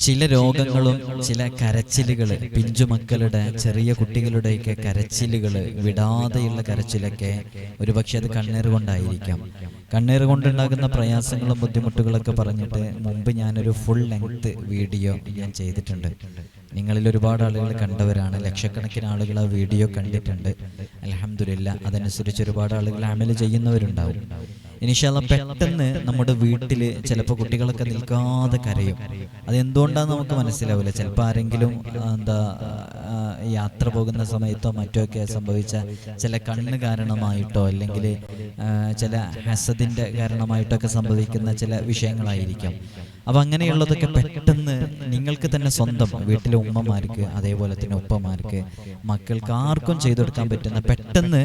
ചില രോഗങ്ങളും ചില കരച്ചിലുകൾ, പിഞ്ചുമക്കളുടെ ചെറിയ കുട്ടികളുടെയൊക്കെ കരച്ചിലുകൾ, വിടാതെയുള്ള കരച്ചിലൊക്കെ ഒരുപക്ഷെ അത് കണ്ണീർ കൊണ്ടായിരിക്കാം. കണ്ണീർ കൊണ്ടുണ്ടാകുന്ന പ്രയാസങ്ങളും ബുദ്ധിമുട്ടുകളൊക്കെ പറഞ്ഞിട്ട് മുമ്പ് ഞാനൊരു ഫുൾ ലെങ്ത് വീഡിയോ ഞാൻ ചെയ്തിട്ടുണ്ട്. നിങ്ങളിൽ ഒരുപാട് ആളുകൾ കണ്ടവരാണ്, ലക്ഷക്കണക്കിന് ആളുകൾ ആ വീഡിയോ കണ്ടിട്ടുണ്ട്. അൽഹംദുലില്ലാ, അതനുസരിച്ച് ഒരുപാട് ആളുകൾ അമൽ ചെയ്യുന്നവരുണ്ടാവും. ഇൻഷാ അല്ലാഹ് പെട്ടെന്ന് നമ്മുടെ വീട്ടിൽ ചിലപ്പോൾ കുട്ടികളൊക്കെ നിൽക്കാതെ കരയും. അതെന്തുകൊണ്ടാന്ന് നമുക്ക് മനസ്സിലാവില്ല. ചിലപ്പോൾ ആരെങ്കിലും യാത്ര പോകുന്ന സമയത്തോ മറ്റോ ഒക്കെ സംഭവിച്ച ചില കണ്ണ് കാരണമായിട്ടോ അല്ലെങ്കിൽ ചില ഹസദിൻ്റെ കാരണമായിട്ടൊക്കെ സംഭവിക്കുന്ന ചില വിഷയങ്ങളായിരിക്കാം. അപ്പം അങ്ങനെയുള്ളതൊക്കെ പെട്ടെന്ന് നിങ്ങൾക്ക് തന്നെ സ്വന്തം വീട്ടിലെ ഉമ്മമാർക്ക്, അതേപോലെ തന്നെ ഉപ്പമാർക്ക്, മക്കൾക്ക് ആർക്കും ചെയ്തു കൊടുക്കാൻ പറ്റുന്ന പെട്ടെന്ന്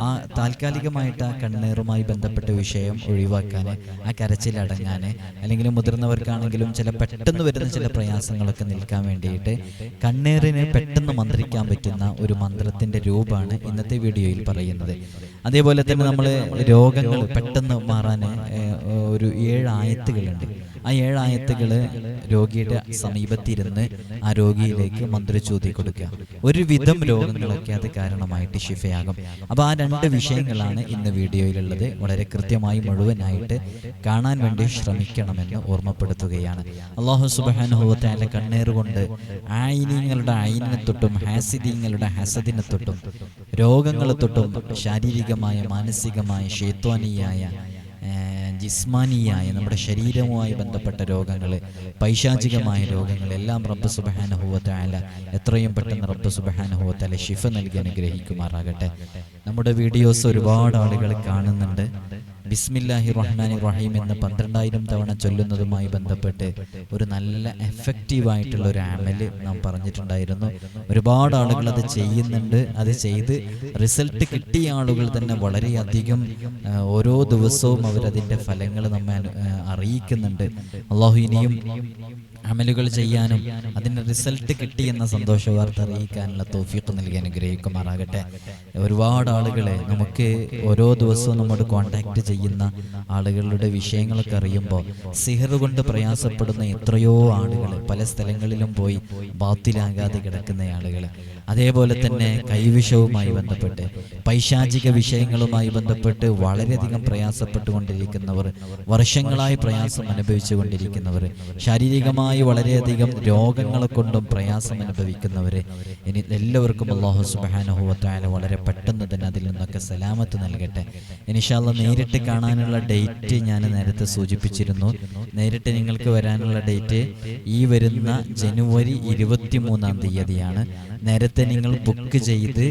ആ താൽക്കാലികമായിട്ട് ആ കണ്ണീറുമായി ബന്ധപ്പെട്ട വിഷയം ഒഴിവാക്കാൻ, ആ കരച്ചിലടങ്ങാൻ, അല്ലെങ്കിൽ മുതിർന്നവർക്കാണെങ്കിലും ചില പെട്ടെന്ന് വരുന്ന ചില പ്രയാസങ്ങളൊക്കെ നിൽക്കാൻ വേണ്ടിയിട്ട് കണ്ണീറിനെ പെട്ടെന്ന് മന്ത്രിക്കാൻ പറ്റുന്ന ഒരു മന്ത്രത്തിൻ്റെ രൂപമാണ് ഇന്നത്തെ വീഡിയോയിൽ പറയുന്നത്. അതേപോലെ തന്നെ നമ്മൾ രോഗങ്ങൾ പെട്ടെന്ന് മാറാൻ ഒരു 7 ആയത്തുകളുണ്ട്. ആ 7 ആയത്തുകൾ രോഗിയുടെ സമീപത്തിരുന്ന് ആ രോഗിയിലേക്ക് മന്ത്രിച്ചൂതി കൊടുക്കുക. ഒരുവിധം രോഗങ്ങളൊക്കെ അത് കാരണമായിട്ട് ശിഫയാകും. അപ്പോൾ ആ 2 വിഷയങ്ങളാണ് ഇന്ന് വീഡിയോയിലുള്ളത്. വളരെ കൃത്യമായി മുഴുവനായിട്ട് കാണാൻ വേണ്ടി ശ്രമിക്കണമെന്ന് ഓർമ്മപ്പെടുത്തുകയാണ്. അല്ലാഹു സുബ്ഹാനഹു വ തആല കണ്ണീർ കൊണ്ട് ആയിനീങ്ങളുടെ ആയിനെ തൊട്ടും ഹാസിദീങ്ങളുടെ ഹസദിനെ തൊട്ടും രോഗങ്ങളെ തൊട്ടും ശാരീരികമായ, മാനസികമായ, ശൈത്വാനിയായ, ജിസ്മാനിയായ നമ്മുടെ ശരീരവുമായി ബന്ധപ്പെട്ട രോഗങ്ങൾ, പൈശാചികമായ രോഗങ്ങൾ എല്ലാം റബ്ബ് സുബ്ഹാനഹു വ തആല എത്രയും പെട്ടെന്ന് റബ്ബ് സുബ്ഹാനഹു വ തആല ശിഫ നൽകി അനുഗ്രഹിക്കുമാറാകട്ടെ. നമ്മുടെ വീഡിയോസ് ഒരുപാട് ആളുകൾ കാണുന്നുണ്ട്. ബിസ്മില്ലാഹിർ റഹ്മാനിർ റഹീം എന്ന് 12,000 തവണ ചൊല്ലുന്നതുമായി ബന്ധപ്പെട്ട് ഒരു നല്ല എഫക്റ്റീവായിട്ടുള്ള ഒരു അമല് നാം പറഞ്ഞിട്ടുണ്ടായിരുന്നു. ഒരുപാട് ആളുകൾ അത് ചെയ്യുന്നുണ്ട്. അത് ചെയ്ത് റിസൾട്ട് കിട്ടിയ ആളുകൾ തന്നെ വളരെയധികം ഓരോ ദിവസവും അവരതിൻ്റെ ഫലങ്ങൾ നമ്മെ അറിയിക്കുന്നുണ്ട്. അല്ലാഹു ഇനിയും അമലുകൾ ചെയ്യാനും അതിൻ്റെ റിസൾട്ട് കിട്ടിയെന്ന സന്തോഷ വാർത്ത അറിയിക്കാനുള്ള തൗഫീഖ് നൽകി അനുഗ്രഹിക്കുമാറാകട്ടെ. ഒരുപാട് ആളുകളെ നമുക്ക് ഓരോ ദിവസവും നമ്മോട് കോൺടാക്ട് ചെയ്യുന്ന ആളുകളുടെ വിഷയങ്ങളൊക്കെ അറിയുമ്പോൾ സിഹർ കൊണ്ട് പ്രയാസപ്പെടുന്ന എത്രയോ ആളുകൾ, പല സ്ഥലങ്ങളിലും പോയി ബാത്തിലാകാതെ കിടക്കുന്ന ആളുകൾ, അതേപോലെ തന്നെ കൈവിഷവുമായി ബന്ധപ്പെട്ട് പൈശാചിക വിഷയങ്ങളുമായി ബന്ധപ്പെട്ട് വളരെയധികം പ്രയാസപ്പെട്ടുകൊണ്ടിരിക്കുന്നവർ, വർഷങ്ങളായി പ്രയാസം അനുഭവിച്ചു കൊണ്ടിരിക്കുന്നവർ, ശാരീരികമായി വളരെയധികം രോഗങ്ങളെ കൊണ്ടും പ്രയാസം അനുഭവിക്കുന്നവർ, ഇനി എല്ലാവർക്കും അല്ലാഹു സുബ്ഹാനഹു വ തആല വളരെ പെട്ടെന്ന് തന്നെ അതിൽ നിന്നൊക്കെ സലാമത്ത് നൽകട്ടെ. ഇൻഷാ അല്ലാഹ് നേരിട്ട് കാണാനുള്ള ഡേറ്റ് ഞാൻ നേരത്തെ സൂചിപ്പിച്ചിരുന്നു. നേരിട്ട് നിങ്ങൾക്ക് വരാനുള്ള ഡേറ്റ് ഈ വരുന്ന ജനുവരി 23-ാം തീയതിയാണ്. നേരത്തെ നിങ്ങൾ ബുക്ക് ചെയ്ത്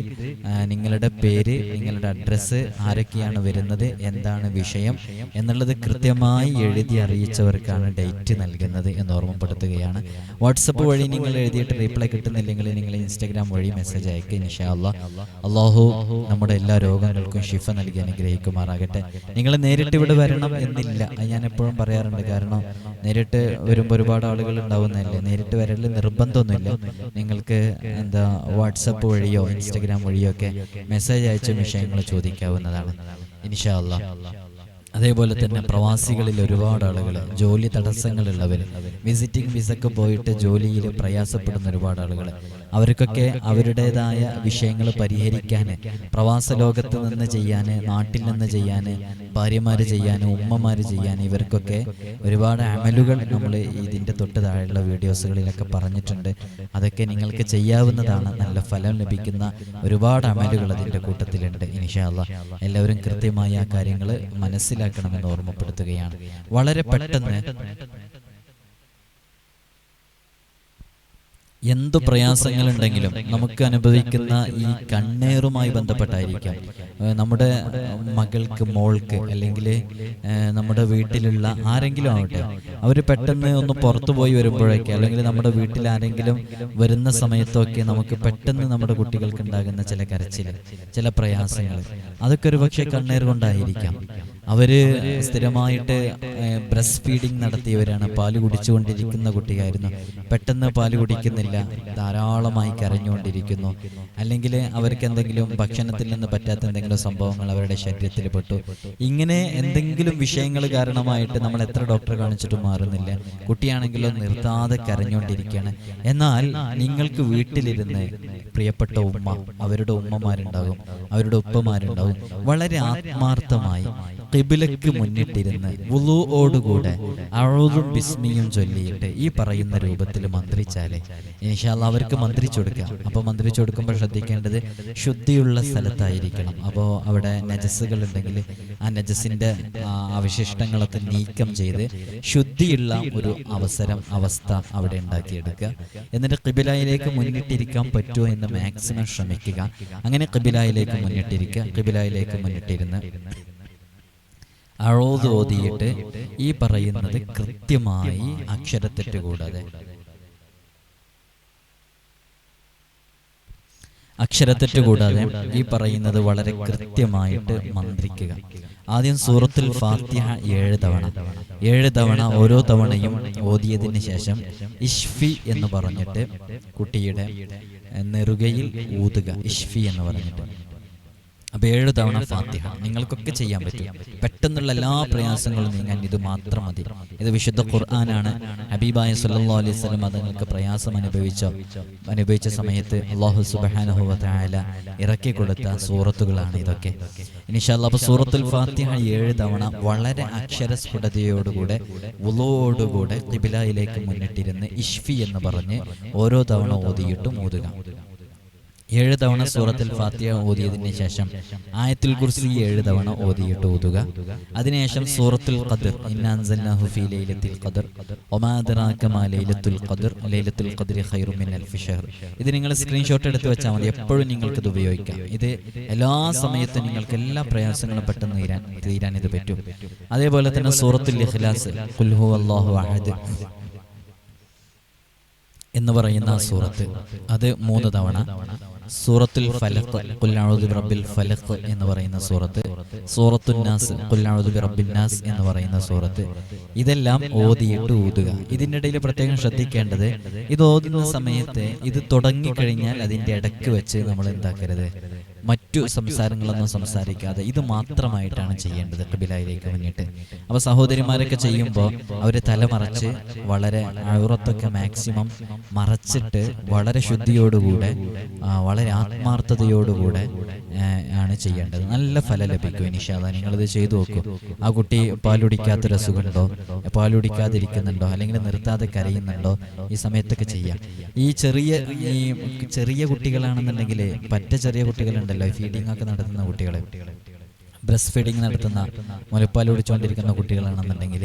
നിങ്ങളുടെ പേര്, നിങ്ങളുടെ അഡ്രസ്സ്, ആരൊക്കെയാണ് വരുന്നത്, എന്താണ് വിഷയം എന്നുള്ളത് കൃത്യമായി എഴുതി അറിയിച്ചവർക്കാണ് ഡേറ്റ് നൽകുന്നത് എന്ന് ഓർമ്മപ്പെടുത്തുകയാണ്. വാട്സപ്പ് വഴി നിങ്ങൾ എഴുതിയിട്ട് റീപ്ലൈ കിട്ടുന്നില്ലെങ്കിൽ നിങ്ങൾ ഇൻസ്റ്റാഗ്രാം വഴി മെസ്സേജ് അയക്കുക. ഇൻഷാ അല്ലാഹ് അല്ലാഹു നമ്മുടെ എല്ലാ രോഗങ്ങൾക്കും ശിഫ നൽകി അനുഗ്രഹിക്കുമാറാകട്ടെ. നിങ്ങൾ നേരിട്ട് ഇവിടെ വരണം എന്നില്ല, ഞാൻ എപ്പോഴും പറയാറുണ്ട്. കാരണം നേരിട്ട് വരുമ്പോൾ ഒരുപാട് ആളുകൾ ഉണ്ടാവുന്നതല്ലേ. നേരിട്ട് വരൽ നിർബന്ധമൊന്നുമില്ല. നിങ്ങൾക്ക് വാട്സപ്പ് വഴിയോ ഇൻസ്റ്റഗ്രാം വഴിയോ ഒക്കെ മെസ്സേജ് അയച്ച വിഷയങ്ങൾ ചോദിക്കാവുന്നതാണ് ഇൻഷാ അല്ലാഹ്. അതേപോലെ തന്നെ പ്രവാസികളിൽ ഒരുപാട് ആളുകൾ, ജോലി തടസ്സങ്ങളുള്ളവർ, വിസിറ്റിംഗ് വിസക്ക് പോയിട്ട് ജോലിയിൽ പ്രയാസപ്പെടുന്ന ഒരുപാട് ആളുകൾ, അവർക്കൊക്കെ അവരുടേതായ വിഷയങ്ങൾ പരിഹരിക്കാൻ, പ്രവാസ ലോകത്ത് നിന്ന് ചെയ്യാൻ, നാട്ടിൽ നിന്ന് ചെയ്യാൻ, ഭാര്യമാർ ചെയ്യാൻ, ഉമ്മമാർ ചെയ്യാൻ, ഇവർക്കൊക്കെ ഒരുപാട് അമലുകൾ നമ്മൾ ഇതിൻ്റെ തൊട്ട് താഴെയുള്ള വീഡിയോസുകളിലൊക്കെ പറഞ്ഞിട്ടുണ്ട്. അതൊക്കെ നിങ്ങൾക്ക് ചെയ്യാവുന്നതാണ്. നല്ല ഫലം ലഭിക്കുന്ന ഒരുപാട് അമലുകൾ അതിൻ്റെ കൂട്ടത്തിലുണ്ട്. ഇൻഷാ അല്ലാഹ് എല്ലാവരും കൃത്യമായി ആ കാര്യങ്ങൾ മനസ്സിലാക്കണമെന്ന് ഓർമ്മപ്പെടുത്തുകയാണ്. വളരെ പെട്ടെന്ന് എന്തു പ്രയാസങ്ങളുണ്ടെങ്കിലും നമുക്ക് അനുഭവിക്കുന്ന ഈ കണ്ണീറുമായി ബന്ധപ്പെട്ടായിരിക്കാം. നമ്മുടെ മകൾക്ക്, മോൾക്ക്, അല്ലെങ്കിൽ നമ്മുടെ വീട്ടിലുള്ള ആരെങ്കിലും ആവട്ടെ, അവർ പെട്ടെന്ന് ഒന്ന് പുറത്തു പോയി വരുമ്പോഴൊക്കെ, അല്ലെങ്കിൽ നമ്മുടെ വീട്ടിൽ ആരെങ്കിലും വരുന്ന സമയത്തൊക്കെ നമുക്ക് പെട്ടെന്ന് നമ്മുടെ കുട്ടികൾക്ക് ഉണ്ടാകുന്ന ചില കരച്ചിൽ, ചില പ്രയാസങ്ങൾ, അതൊക്കെ ഒരു പക്ഷേ കണ്ണീർ കൊണ്ടായിരിക്കാം. അവർ സ്ഥിരമായിട്ട് ബ്രസ്റ്റ് ഫീഡിങ് നടത്തിയവരാണ്. പാല് കുടിച്ചുകൊണ്ടിരിക്കുന്ന കുട്ടിയായിരുന്നു. പെട്ടെന്ന് പാല് കുടിക്കുന്നില്ല, ധാരാളമായി കരഞ്ഞുകൊണ്ടിരിക്കുന്നു. അല്ലെങ്കിൽ അവർക്ക് എന്തെങ്കിലും ഭക്ഷണത്തിൽ നിന്ന് പറ്റാത്ത എന്തെങ്കിലും സംഭവങ്ങൾ അവരുടെ ശരീരത്തിൽ പെട്ടു. ഇങ്ങനെ എന്തെങ്കിലും വിഷയങ്ങൾ കാരണമായിട്ട് നമ്മൾ എത്ര ഡോക്ടറെ കാണിച്ചിട്ടും മാറുന്നില്ല. കുട്ടിയാണെങ്കിലോ നിർത്താതെ കരഞ്ഞുകൊണ്ടിരിക്കുകയാണ്. എന്നാൽ നിങ്ങൾക്ക് വീട്ടിലിരുന്ന് പ്രിയപ്പെട്ട ഉമ്മ, അവരുടെ ഉമ്മമാരുണ്ടാകും, അവരുടെ ഉപ്പമാരുണ്ടാകും, വളരെ ആത്മാർത്ഥമായി ഖിബിലക്ക് മുന്നിട്ടിരുന്ന് വുളൂഓടുകൂടെ അഊദും ബിസ്മിയും ചൊല്ലിയിട്ട് ഈ പറയുന്ന രൂപത്തിൽ മന്ത്രിച്ചാലേ ഇൻഷാ അല്ലാഹ് അവർക്ക് മന്ത്രിച്ചു കൊടുക്കാം. അപ്പോൾ മന്ത്രിച്ചു കൊടുക്കുമ്പോൾ ശ്രദ്ധിക്കേണ്ടത് ശുദ്ധിയുള്ള സ്ഥലത്തായിരിക്കണം. അപ്പോൾ അവിടെ നജസ്സുകൾ ഉണ്ടെങ്കിൽ ആ നജസിൻ്റെ അവശിഷ്ടങ്ങളൊക്കെ നീക്കം ചെയ്ത് ശുദ്ധിയുള്ള ഒരു അവസ്ഥ അവിടെ ഉണ്ടാക്കിയെടുക്കുക. എന്നിട്ട് ഖിബിലയിലേക്ക് മുന്നിട്ടിരിക്കാൻ പറ്റുമോ എന്ന് മാക്സിമം ശ്രമിക്കുക. അങ്ങനെ ഖിബിലയിലേക്ക് മുന്നിട്ടിരിക്കുക. ഖിബിലയിലേക്ക് മുന്നിട്ടിരുന്ന് അഊദ് ഓതിയിട്ട് ഈ പറയുന്നത് കൃത്യമായി അക്ഷരത്തെറ്റ് കൂടാതെ ഈ പറയുന്നത് വളരെ കൃത്യമായിട്ട് മന്ത്രിക്കുക. ആദ്യം സൂറത്തുൽ ഫാത്തിഹ 7 തവണ ഓരോ തവണയും ഓതിയതിന് ശേഷം ഇഷ്ഫി എന്ന് പറഞ്ഞിട്ട് കുട്ടിയുടെ നെറുകയിൽ ഊതുക. ഇഷ്ഫി എന്ന് പറഞ്ഞിട്ട് അപ്പോൾ 7 തവണ ഫാത്തിഹ നിങ്ങൾക്കൊക്കെ ചെയ്യാൻ പറ്റും. പെട്ടെന്നുള്ള എല്ലാ പ്രയാസങ്ങളും നീങ്ങാൻ ഇത് മാത്രം മതി. ഇത് വിശുദ്ധ ഖുർആനാണ്. ഹബീബായ സല്ലല്ലാഹു അലൈഹി വസല്ലം നിങ്ങൾക്ക് പ്രയാസം അനുഭവിച്ച സമയത്ത് അല്ലാഹു സുബ്ഹാനഹു വ തആല ഇറക്കി കൊടുത്ത സൂറത്തുകളാണ് ഇതൊക്കെ. ഇൻഷാ അല്ലാഹ് അപ്പോൾ സൂറത്തുൽ ഫാത്തിഹ 7 തവണ വളരെ അക്ഷരസ്ഫുടതയോടുകൂടെ വുളൂഓടുകൂടെ ഖിബിലയിലേക്ക് മുന്നിട്ടിരുന്ന് ഇഷ്ഫി എന്ന് പറഞ്ഞ് ഓരോ തവണ ഓതിയിട്ടും ഊതുക. 7 തവണ സൂറത്തുൽ ഫാത്തിഹ ഓതിയതിന് ശേഷം ആയത്തുൽ കുർസി 7 തവണ ഓതിയിട്ട് ഊതുക. അതിനുശേഷം സൂറത്തുൽ ഖദർ, ഇന്നാ അൻസൽനാഹു ഫീ ലൈലത്തുൽ ഖദർ വമാ അദ്റാക മാ ലൈലത്തുൽ ഖദർ ലൈലത്തുൽ ഖദ്രി ഖൈറും മിൻ അൽഫി ഷഹർ. ഇത് നിങ്ങൾ സ്ക്രീൻഷോട്ട് എടുത്ത് വെച്ചാൽ മതി. എപ്പോഴും നിങ്ങൾക്ക് ഇത് ഉപയോഗിക്കാം. ഇത് എല്ലാ സമയത്തും നിങ്ങൾക്ക് എല്ലാ പ്രയാസങ്ങളും പെട്ടെന്ന് തീരാൻ ഇത് പറ്റും. അതേപോലെ തന്നെ സൂറത്തുൽ ഇഖ്ലാസ്, ഖുൽ ഹുവല്ലാഹു അഹദ് എന്ന് പറയുന്ന സൂറത്ത്, അത് 3 തവണ. സൂറത്തുൽ ഫലഖ്, ഖുൽ അഊദു ബിറബ്ബിൽ ഫലഖ് എന്ന് പറയുന്ന സൂറത്ത്. സൂറത്തുൻ നാസ്, ഖുൽ അഊദു ബിറബ്ബിൻ നാസ് എന്ന് പറയുന്ന സൂറത്ത്. ഇതെല്ലാം ഓതിയിട്ട് ഊതുക. ഇതിൻ്റെ ഇടയിൽ പ്രത്യേകം ശ്രദ്ധിക്കേണ്ടത്, ഇത് ഓതുന്ന സമയത്ത് ഇത് തുടങ്ങിക്കഴിഞ്ഞാൽ അതിൻ്റെ ഇടയ്ക്ക് വെച്ച് നമ്മൾ എന്താക്കരുത്, മറ്റു സംസാരങ്ങളൊന്നും സംസാരിക്കാതെ ഇത് മാത്രമായിട്ടാണ് ചെയ്യേണ്ടത് ഖിബിലയിലേക്ക് മുന്നിട്ട്. അപ്പോൾ സഹോദരിമാരൊക്കെ ചെയ്യുമ്പോൾ അവർ തലമറച്ച് വളരെ ഔറത്തൊക്കെ മാക്സിമം മറച്ചിട്ട് വളരെ ശുദ്ധിയോടുകൂടെ വളരെ ആത്മാർത്ഥതയോടുകൂടെ ആണ് ചെയ്യേണ്ടത്. നല്ല ഫലം ലഭിക്കും ഇൻഷാ അല്ലാഹ്. നിങ്ങളിത് ചെയ്തു നോക്കൂ. ആ കുട്ടി പാലുടിക്കാത്തൊരു അസുഖമുണ്ടോ, പാലുടിക്കാതിരിക്കുന്നുണ്ടോ, അല്ലെങ്കിൽ നിർത്താതെ കരയുന്നുണ്ടോ, ഈ സമയത്തൊക്കെ ചെയ്യാം. ഈ ചെറിയ കുട്ടികളാണെന്നുണ്ടെങ്കിൽ, ചെറിയ കുട്ടികളുണ്ടല്ലോ, ഫീഡിംഗ് ഒക്കെ നടത്തുന്ന കുട്ടികൾ, ബ്രസ്റ്റ് ഫീഡിങ് നടത്തുന്ന, മുലപ്പാൽ കുടിച്ചുകൊണ്ടിരിക്കുന്ന കുട്ടികളാണെന്നുണ്ടെങ്കിൽ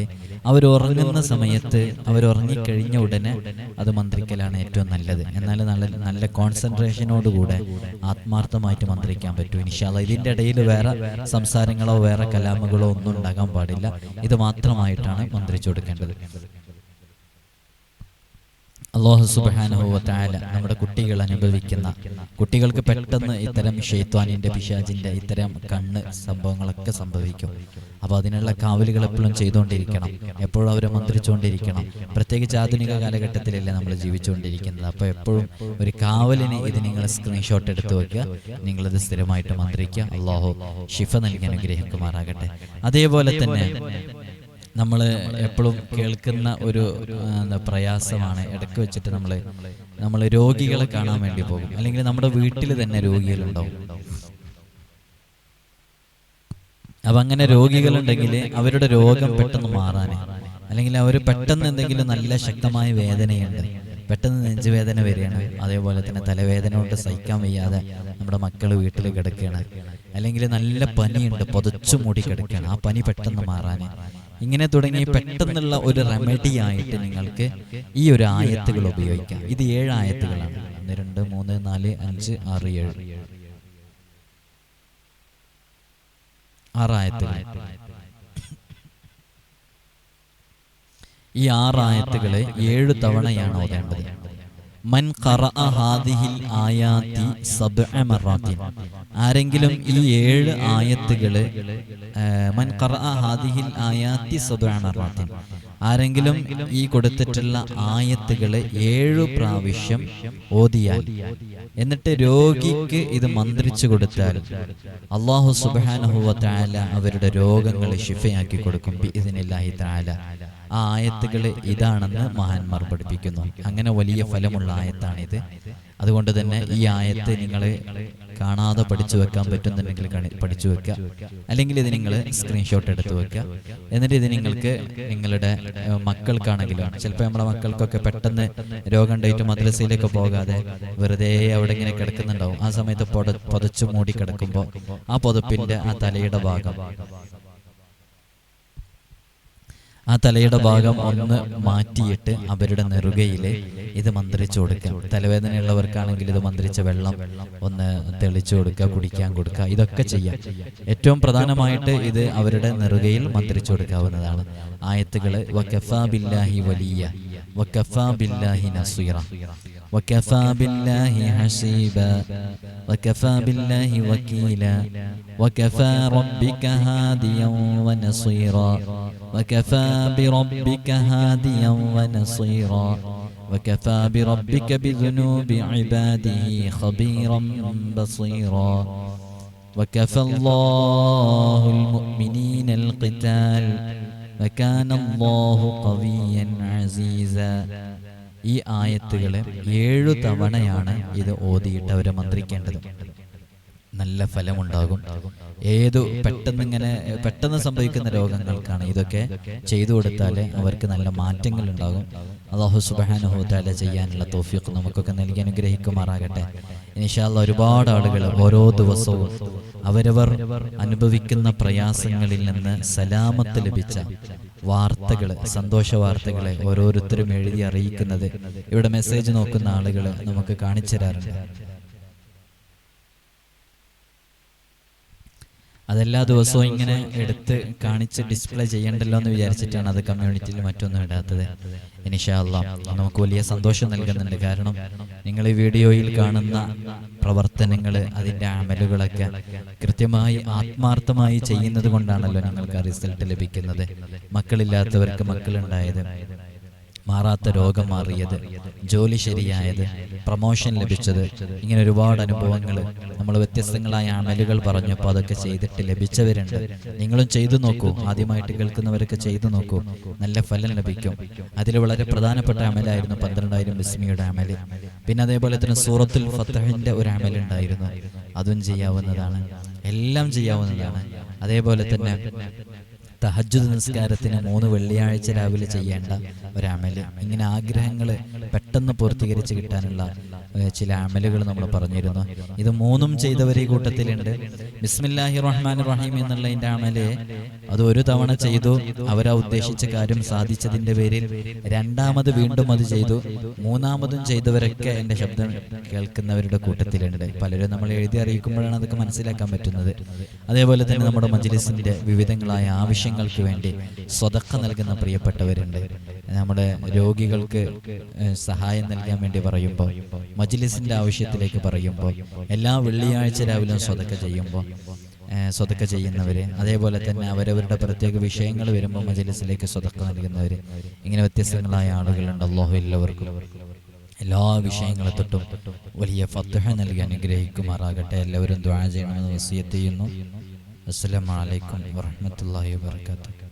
അവർ ഉറങ്ങുന്ന സമയത്ത്, അവർ ഉറങ്ങിക്കഴിഞ്ഞ ഉടനെ അത് മന്ത്രിക്കലാണ് ഏറ്റവും നല്ലത്. എന്നാൽ നല്ല കോൺസെൻട്രേഷനോടുകൂടെ ആത്മാർത്ഥമായിട്ട് മന്ത്രിക്കാൻ പറ്റും ഇൻഷാ അല്ലാഹ്. ഇതിൻ്റെ ഇടയിൽ വേറെ സംസാരങ്ങളോ വേറെ കലാമുകളോ ഒന്നും ഉണ്ടാകാൻ പാടില്ല. ഇത് മാത്രമായിട്ടാണ് മന്ത്രിച്ചു കൊടുക്കേണ്ടത്. അല്ലാഹു സുബ്ഹാനഹു വ തആല നമ്മുടെ കുട്ടികൾ അനുഭവിക്കുന്ന, കുട്ടികൾക്ക് പെട്ടെന്ന് ഇത്തരം ശൈത്വാനിൻ്റെ പിശാചിൻ്റെ ഇത്തരം കണ്ണ് സംഭവങ്ങളൊക്കെ സംഭവിക്കും. അപ്പോൾ അതിനുള്ള കാവലുകൾ എപ്പോഴും ചെയ്തുകൊണ്ടിരിക്കണം, എപ്പോഴും അവരെ മന്ത്രിച്ചുകൊണ്ടിരിക്കണം. പ്രത്യേകിച്ച് ആധുനിക കാലഘട്ടത്തിലല്ലേ നമ്മൾ ജീവിച്ചുകൊണ്ടിരിക്കുന്നത്. അപ്പോൾ എപ്പോഴും ഒരു കാവലിന് ഇത് നിങ്ങൾ സ്ക്രീൻഷോട്ട് എടുത്ത് വയ്ക്കുക, നിങ്ങളിത് സ്ഥിരമായിട്ട് മന്ത്രിക്കുക. അല്ലാഹു ശിഫ നൽകി അനുഗ്രഹിക്കുമാറാകട്ടെ. അതേപോലെ തന്നെ നമ്മൾ എപ്പോഴും കേൾക്കുന്ന ഒരു പ്രയാസമാണ്, ഇടയ്ക്ക് വെച്ചിട്ട് നമ്മൾ രോഗികളെ കാണാൻ വേണ്ടി പോകും, അല്ലെങ്കിൽ നമ്മുടെ വീട്ടിൽ തന്നെ രോഗികളുണ്ടാവും. അപ്പം അങ്ങനെ രോഗികളുണ്ടെങ്കിൽ അവരുടെ രോഗം പെട്ടെന്ന് മാറാൻ, അല്ലെങ്കിൽ അവർ പെട്ടെന്ന് എന്തെങ്കിലും നല്ല ശക്തമായ വേദനയുണ്ട്, പെട്ടെന്ന് നെഞ്ചുവേദന വരികയാണ്, അതേപോലെ തന്നെ തലവേദന കൊണ്ട് സഹിക്കാൻ വയ്യാതെ നമ്മുടെ മക്കൾ വീട്ടിൽ കിടക്കുകയാണ്, അല്ലെങ്കിൽ നല്ല പനിയുണ്ട്, പുതച്ചു മൂടി കിടക്കുകയാണ്, ആ പനി പെട്ടെന്ന് മാറാൻ, ഇങ്ങനെ തുടങ്ങി പെട്ടെന്നുള്ള ഒരു റെമഡി ആയിട്ട് നിങ്ങൾക്ക് ഈ ഒരു ആയത്തുകൾ ഉപയോഗിക്കാം. ഇത് 7 ആയത്തുകളാണ്. 1 2 3 4 5 6 7 6 ആയത്തുകൾ. ഈ 6 ആയത്തുകളെ 7 തവണയാണ് ഓതേണ്ടത്. മൻ ഖറഅ ഹാദിഹിൽ ആയാതി 7 മറാത്തിൻ, ആരെങ്കിലും ഈ 7 ആയത്തുകൾ മൻ ഖറഅ ഹാദിഹിൽ ആയാത്തി 7 മററാത്തിൻ, ആരെങ്കിലും ഈ കൊടുത്തിട്ടുള്ള ആയത്തുകൾ 7 പ്രാവശ്യം ഓതിയാൽ, എന്നിട്ട് രോഗിക്ക് ഇത് മന്ത്രിച്ചു കൊടുത്താൽ അല്ലാഹു സുബ്ഹാനഹു വ തആല അവരുടെ രോഗങ്ങൾ ശിഫയാക്കി കൊടുക്കും ബിഇദ്നില്ലാഹി തആല. ആ ആയത്തുകൾ ഇതാണെന്ന് മഹാന്മാർ പഠിപ്പിക്കുന്നു. അങ്ങനെ വലിയ ഫലമുള്ള ആയത്താണിത്. അതുകൊണ്ട് തന്നെ ഈ ആയത്ത് നിങ്ങൾ കാണാതെ പഠിച്ചു വെക്കാൻ പറ്റുന്നുണ്ടെങ്കിൽ പഠിച്ചു വെക്കുക, അല്ലെങ്കിൽ ഇത് നിങ്ങൾ സ്ക്രീൻഷോട്ട് എടുത്ത് വെക്കുക. എന്നിട്ട് ഇത് നിങ്ങൾക്ക് നിങ്ങളുടെ മക്കൾക്കാണെങ്കിലും, ചിലപ്പോൾ നമ്മുടെ മക്കൾക്കൊക്കെ പെട്ടെന്ന് രോഗം ഉണ്ടായിട്ട് മദ്രസയിലേക്ക് പോകാതെ വെറുതെ അവിടെ ഇങ്ങനെ കിടക്കുന്നുണ്ടാവും. ആ സമയത്ത് പുതച്ചു മൂടി കിടക്കുമ്പോൾ ആ പുതപ്പിന്റെ ആ തലയുടെ ഭാഗം ഒന്ന് മാറ്റിയിട്ട് അവരുടെ നെറുകയിൽ ഇത് മന്ത്രിച്ചു കൊടുക്കുക. തലവേദനയുള്ളവർക്കാണെങ്കിൽ ഇത് മന്ത്രിച്ച വെള്ളം ഒന്ന് തെളിച്ചു കൊടുക്കുക, കുടിക്കാൻ കൊടുക്കുക, ഇതൊക്കെ ചെയ്യാം. ഏറ്റവും പ്രധാനമായിട്ട് ഇത് അവരുടെ നെറുകയിൽ മന്ത്രിച്ചു കൊടുക്കാവുന്നതാണ്. ആയത്തുകൾ വകഫാ ബില്ലാഹി വലിയ, വകഫാ ബില്ലാഹി നസീറ, وكفى بالله حسيبا وكفى بالله وكيلا وكفى ربك هاديا ونصيرا وكفى بربك هاديا ونصيرا وكفى بربك بذنوب عباده خبيرا بصيرا وكفى الله المؤمنين القتال وكان الله قويا عزيزا. ഈ ആയത്തുകളെ 7 തവണയാണ് ഇത് ഓതിയിട്ട് അവരെ മന്ത്രിക്കേണ്ടത്. നല്ല ഫലമുണ്ടാകും. പെട്ടെന്ന് സംഭവിക്കുന്ന രോഗങ്ങൾക്കാണ് ഇതൊക്കെ ചെയ്തു കൊടുത്താൽ അവർക്ക് നല്ല മാറ്റങ്ങൾ ഉണ്ടാകും. അല്ലാഹു സുബ്ഹാനഹു വ തആല ചെയ്യാനുള്ള തൗഫീഖ് നമുക്കൊക്കെ നൽകി അനുഗ്രഹിക്കുമാറാകട്ടെ. ഇൻഷാ അല്ലാഹ് ഒരുപാട് ആളുകൾ ഓരോ ദിവസവും അവരവർ അനുഭവിക്കുന്ന പ്രയാസങ്ങളിൽ നിന്ന് സലാമത്ത് ലഭിച്ച വാർത്തകൾ, സന്തോഷ വാർത്തകളെ ഓരോരുത്തരും എഴുതി അറിയിക്കുന്നത് ഇവിടെ മെസ്സേജ് നോക്കുന്ന ആളുകൾ നമുക്ക് കാണിച്ചു തരാറുണ്ട്. അതെല്ലാ ദിവസവും ഇങ്ങനെ എടുത്ത് കാണിച്ച് ഡിസ്പ്ലേ ചെയ്യണ്ടല്ലോ എന്ന് വിചാരിച്ചിട്ടാണ് അത് കമ്മ്യൂണിറ്റിയിൽ മറ്റൊന്നും ഇടാത്തത്. ഇൻഷാ അല്ലാഹ് നമുക്ക് വലിയ സന്തോഷം നൽകുന്നുണ്ട്. കാരണം നിങ്ങൾ ഈ വീഡിയോയിൽ കാണുന്ന പ്രവർത്തനങ്ങൾ, അതിൻ്റെ അമലുകളൊക്കെ കൃത്യമായി ആത്മാർത്ഥമായി ചെയ്യുന്നത് കൊണ്ടാണല്ലോ നിങ്ങൾക്ക് ആ റിസൾട്ട് ലഭിക്കുന്നത്. മക്കളില്ലാത്തവർക്ക് മക്കളുണ്ടായത്, മാറാത്ത രോഗം മാറിയത്, ജോലി ശരിയായത്, പ്രമോഷൻ ലഭിച്ചത്, ഇങ്ങനെ ഒരുപാട് അനുഭവങ്ങൾ നമ്മൾ വ്യത്യസ്തങ്ങളായ അമലുകൾ പറഞ്ഞപ്പോൾ അതൊക്കെ ചെയ്തിട്ട് ലഭിച്ചവരുണ്ട്. നിങ്ങളും ചെയ്തു നോക്കൂ. ആദ്യമായിട്ട് കേൾക്കുന്നവരൊക്കെ ചെയ്തു നോക്കൂ, നല്ല ഫലം ലഭിക്കും. അതിൽ വളരെ പ്രധാനപ്പെട്ട അമലായിരുന്നു 12,000 ബിസ്മിയുടെ അമല്. പിന്നെ അതേപോലെ തന്നെ സൂറത്തുൽ ഫത്ഹിന്റെ ഒരു അമലുണ്ടായിരുന്നു, അതും ചെയ്യാവുന്നതാണ്. എല്ലാം ചെയ്യാവുന്നതാണ്. അതേപോലെ തന്നെ തഹജ്ജുദ് നിസ്കാരത്തിന് 3 വെള്ളിയാഴ്ച രാവിലെ ചെയ്യേണ്ട ഒരമല്. ഇങ്ങനെ ആഗ്രഹങ്ങൾ പെട്ടെന്ന് പൂർത്തീകരിച്ച് കിട്ടാനുള്ള ചില അമലുകൾ നമ്മൾ പറഞ്ഞിരുന്നു. ഇത് 3ഉം ചെയ്തവർ ഈ കൂട്ടത്തിലുണ്ട്. ബിസ്മില്ലാഹിർ റഹ്മാനിർ റഹീം എന്നുള്ളതിൻ്റെ അമല് അത് 1 തവണ ചെയ്തു, അവരാ ഉദ്ദേശിച്ച കാര്യം സാധിച്ചതിൻ്റെ പേരിൽ രണ്ടാമത് വീണ്ടും അത് ചെയ്തു. 3ആമതും ചെയ്തവരൊക്കെ എൻ്റെ ശബ്ദം കേൾക്കുന്നവരുടെ കൂട്ടത്തിലുണ്ട്. പലരും നമ്മൾ എഴുതി അറിയിക്കുമ്പോഴാണ് അതൊക്കെ മനസ്സിലാക്കാൻ പറ്റുന്നത്. അതേപോലെ തന്നെ നമ്മുടെ മജ്ലിസിൻ്റെ വിവിധങ്ങളായ ആവശ്യങ്ങൾക്ക് വേണ്ടി സ്വതക്ക നൽകുന്ന പ്രിയപ്പെട്ടവരുണ്ട്. നമ്മുടെ രോഗികൾക്ക് സഹായം നൽകാൻ വേണ്ടി പറയുമ്പോൾ, മജ്ലിസിൻ്റെ ആവശ്യത്തിലേക്ക് പറയുമ്പോൾ, എല്ലാ വെള്ളിയാഴ്ച രാവിലെ സ്വതക്ക ചെയ്യുന്നവര്, അതേപോലെ തന്നെ അവരവരുടെ പ്രത്യേക വിഷയങ്ങൾ വരുമ്പോൾ മജ്ലിസിലേക്ക് സ്വതക്ക നൽകുന്നവര്, ഇങ്ങനെ വ്യത്യസ്തങ്ങളായ ആളുകളുണ്ട്. അല്ലാഹു എല്ലാവർക്കും എല്ലാ വിഷയങ്ങളെ തൊട്ടും വലിയ ഫത്ഹ് നൽകി അനുഗ്രഹിക്കുമാറാകട്ടെ. എല്ലാവരും ദുആ ചെയ്യണമെന്ന് വസിയത്ത് ചെയ്യുന്നു. അസ്സലാമു അലൈക്കും വറഹ്മത്തുള്ളാഹി വബറകാതുഹു.